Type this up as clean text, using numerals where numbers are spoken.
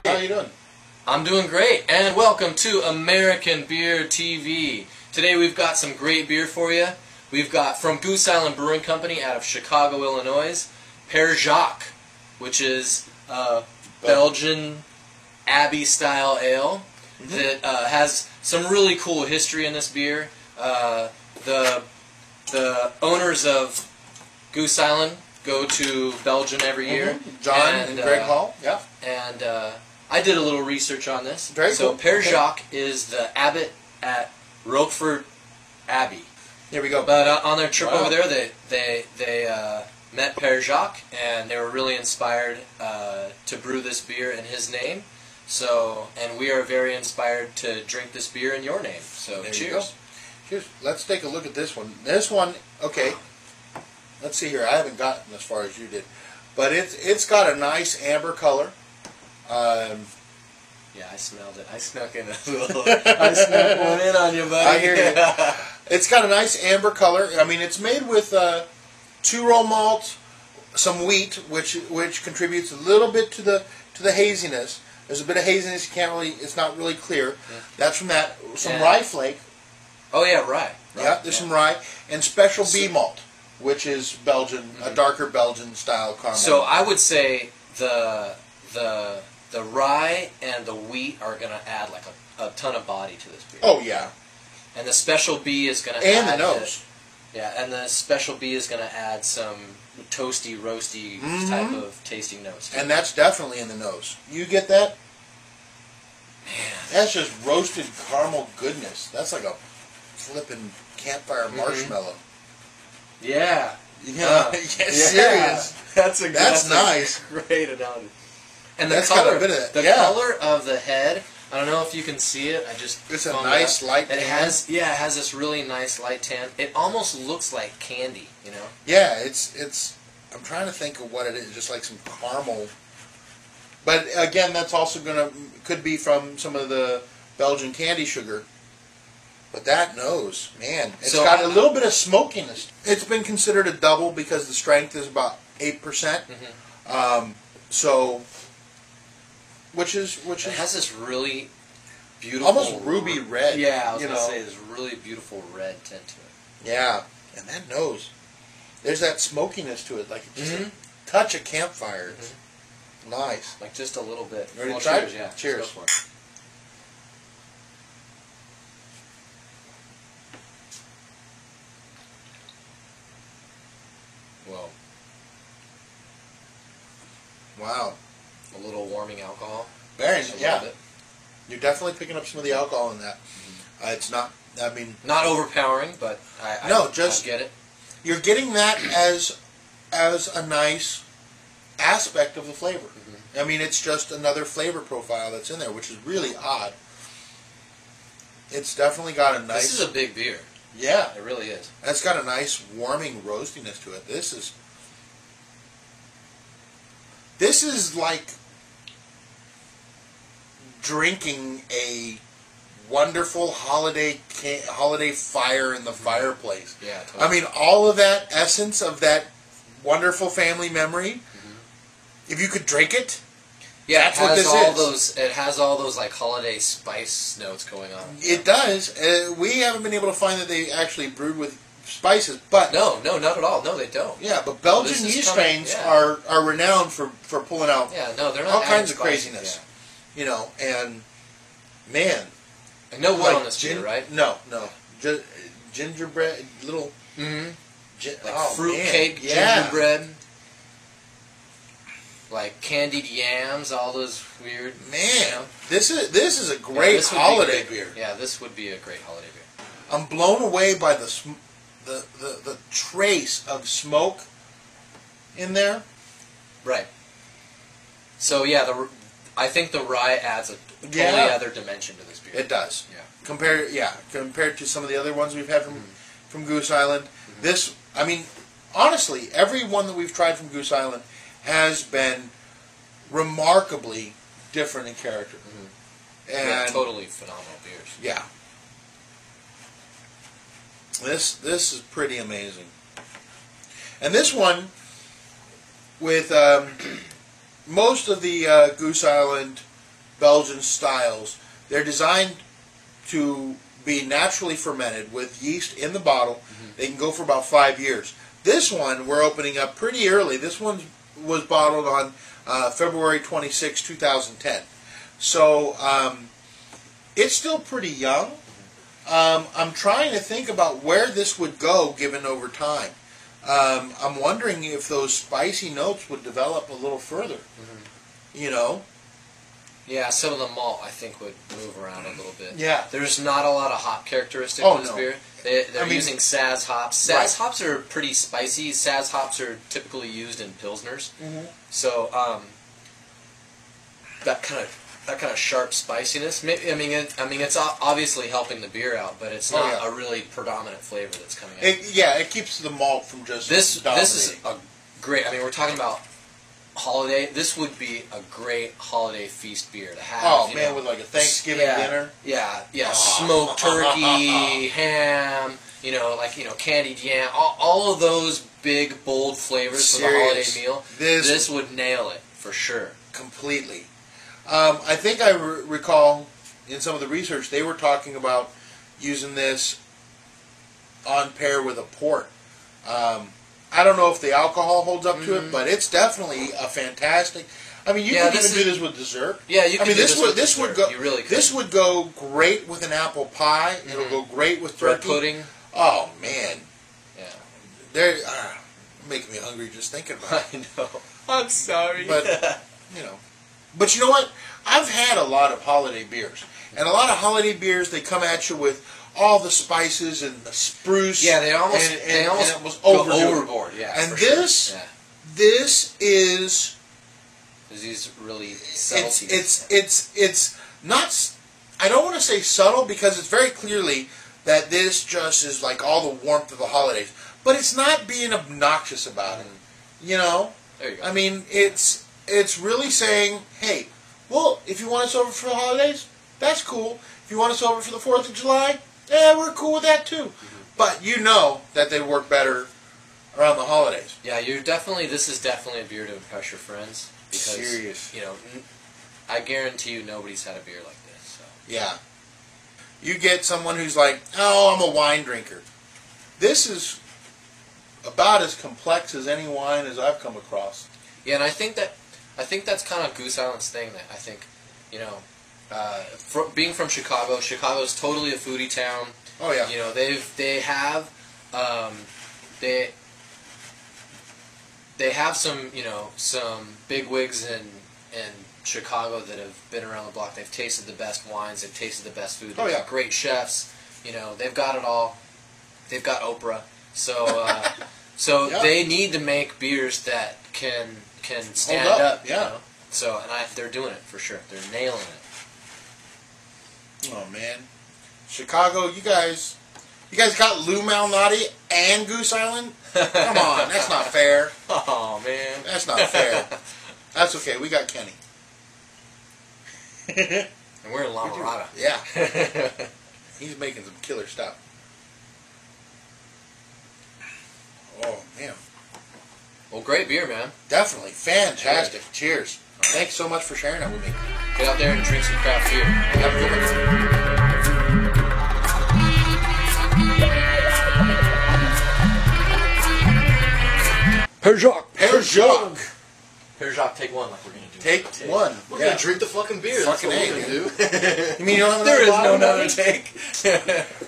How you doing? I'm doing great, and welcome to American Beer TV. Today we've got some great beer for you. We've got from Goose Island Brewing Company out of Chicago, Illinois, Père Jacques, which is Belgian Abbey-style ale that has some really cool history in this beer. The owners of Goose Island go to Belgium every year. John and Greg Hall. Yeah. And I did a little research on this. Very so cool. Père Jacques is the abbot at Rochefort Abbey. Here we go. But on their trip over there, they met Père Jacques, and they were really inspired to brew this beer in his name. So, and we are very inspired to drink this beer in your name. So, There cheers. you go. Cheers. Let's take a look at this one. This one, okay. Let's see here. I haven't gotten as far as you did, but it's got a nice amber color. Yeah, I smelled it. I snuck in a little. I snuck one in on you, buddy. I hear you. It's got a nice amber color. I mean, it's made with 2-row malt, some wheat, which contributes a little bit to the haziness. There's a bit of haziness. You can't really. It's not really clear. Yeah. That's from that. Some rye flake. Oh yeah, rye. Yeah, there's some rye and special bee malt, which is Belgian, a darker Belgian style caramel. So I would say the rye and the wheat are going to add like a ton of body to this beer. Oh yeah, And the special bee is going to and add the nose. and the special bee is going to add some toasty, roasty type of tasting notes. And that's definitely in the nose. You get that? Man. That's just roasted caramel goodness. That's like a flipping campfire marshmallow. Yeah. Yeah, serious. That's nice. Great analogy. And the That's got color, a bit of that. the Yeah. color of the head. I don't know if you can see it. It's a nice light It tan. has, it has this really nice light tan. It almost looks like candy, you know. Yeah, it's. I'm trying to think of what it is. Just like some caramel. But again, that's also could be from some of the Belgian candy sugar. But that nose, man, it's got a little bit of smokiness. It's been considered a double because the strength is about 8%. So, which is It has this really beautiful, almost ruby red. Yeah, I was you gonna know. say this really beautiful red tint to it. Yeah, and that nose, there's that smokiness to it, like it's just a touch of campfire. It's nice. Like just a little bit. Ready to try cheers, it? yeah. Cheers. Let's go for it. Whoa. Wow. A little warming alcohol. Very Just a yeah. little bit. You're definitely picking up some of the alcohol in that. It's not. I mean, Not overpowering, but I get it. you're getting that as a nice aspect of the flavor. I mean, it's just another flavor profile that's in there, which is really odd. It's definitely got a nice. This is a big beer. Yeah, It really is. it's got a nice warming roastiness to it. This is like drinking a wonderful holiday fire in the fireplace. Yeah, totally. I mean, all of that essence of that wonderful family memory. If you could drink it, Yeah, that's what this is. It has all those like holiday spice notes going on. It does. We haven't been able to find that they actually brewed with spices, but No, not at all. No, they don't. yeah, but Belgian This is yeast coming- strains yeah. are renowned for pulling out Yeah, no, they're not all adding kinds of spices, craziness. You know, and man, Yeah. And no wood like on this beer, right? No, just gingerbread, little Like fruit cake, gingerbread, like candied yams, all those weird. Man, you know? this is a great this would be holiday great. beer. Yeah, this would be a great holiday beer. I'm blown away by the trace of smoke in there. Right. So yeah, I think the rye adds a totally Yeah. other dimension to this beer. It does. Yeah. Compared to some of the other ones we've had from Goose Island. This, I mean, honestly, every one that we've tried from Goose Island has been remarkably different in character. Yeah, And totally phenomenal beers. yeah. This is pretty amazing. And this one with most of the Goose Island Belgian styles, they're designed to be naturally fermented with yeast in the bottle. Mm-hmm. They can go for about 5 years. This one we're opening up pretty early. This one was bottled on February 26, 2010. So it's still pretty young. I'm trying to think about where this would go given over time. I'm wondering if those spicy notes would develop a little further. Mm-hmm. You know? Yeah, some of the malt I think would move around a little bit. Yeah. There's not a lot of hop characteristics in this beer. They're using Saz hops. Saz hops are pretty spicy. Saz hops are typically used in pilsners. Mm-hmm. So that kind of sharp spiciness. I mean, it's obviously helping the beer out, but it's not a really predominant flavor that's coming out. It keeps the malt from just dominating. This is a great. I mean, we're talking about holiday. This would be a great holiday feast beer to have. Oh man, with like a Thanksgiving dinner. Yeah. Smoked turkey, ham. Candied yam. All of those big bold flavors for the holiday meal. This would nail it for sure. Completely. I think I recall in some of the research they were talking about using this on pair with a port. I don't know if the alcohol holds up to it, but it's definitely a fantastic. I mean, you could even do this with dessert. Yeah, you could do this with dessert. Would go. You really could. This would go great with an apple pie. Mm-hmm. It'll go great with bread turkey. pudding. Oh man, yeah, they're making me hungry just thinking about it. I know. I'm sorry, but but you know what? I've had a lot of holiday beers, and a lot of holiday beers they come at you with all the spices and the spruce. Yeah, they almost go overboard. Yeah, and this is these really subtle. It's not. I don't want to say subtle because it's very clearly that this just is like all the warmth of the holidays, but it's not being obnoxious about it. You know. There you go. I mean, it's really saying, hey, well, if you want us over for the holidays, that's cool. If you want us over for the 4th of July, yeah, we're cool with that too. Mm-hmm. But you know that they work better around the holidays. Yeah, this is definitely a beer to impress your friends. Because, serious. I guarantee you nobody's had a beer like this. So. Yeah. You get someone who's like, oh, I'm a wine drinker. This is about as complex as any wine as I've come across. Yeah, and I think that's kind of Goose Island's thing. That I think, being from Chicago, Chicago's totally a foodie town. Oh yeah. They have some big wigs in Chicago that have been around the block. They've tasted the best wines. They've tasted the best food. They've got great chefs. They've got it all. They've got Oprah. So they need to make beers that can stand up. Yeah. So they're doing it for sure. They're nailing it. Oh man, Chicago, you guys got Lou Malnati and Goose Island? Come on, that's not fair. Oh man, that's not fair. That's okay. We got Kenny. And we're in La Mirada. Yeah. He's making some killer stuff. Oh man. Well, great beer, man. Definitely. Fantastic. Cheers. Thanks so much for sharing it with me. Get out there and drink some craft beer. Have a good one. Père Jacques, take one like we're going to do. Take one. We're going to drink the fucking beer. Fucking That's what we're going to do. You mean you don't have There is no bottle? another take.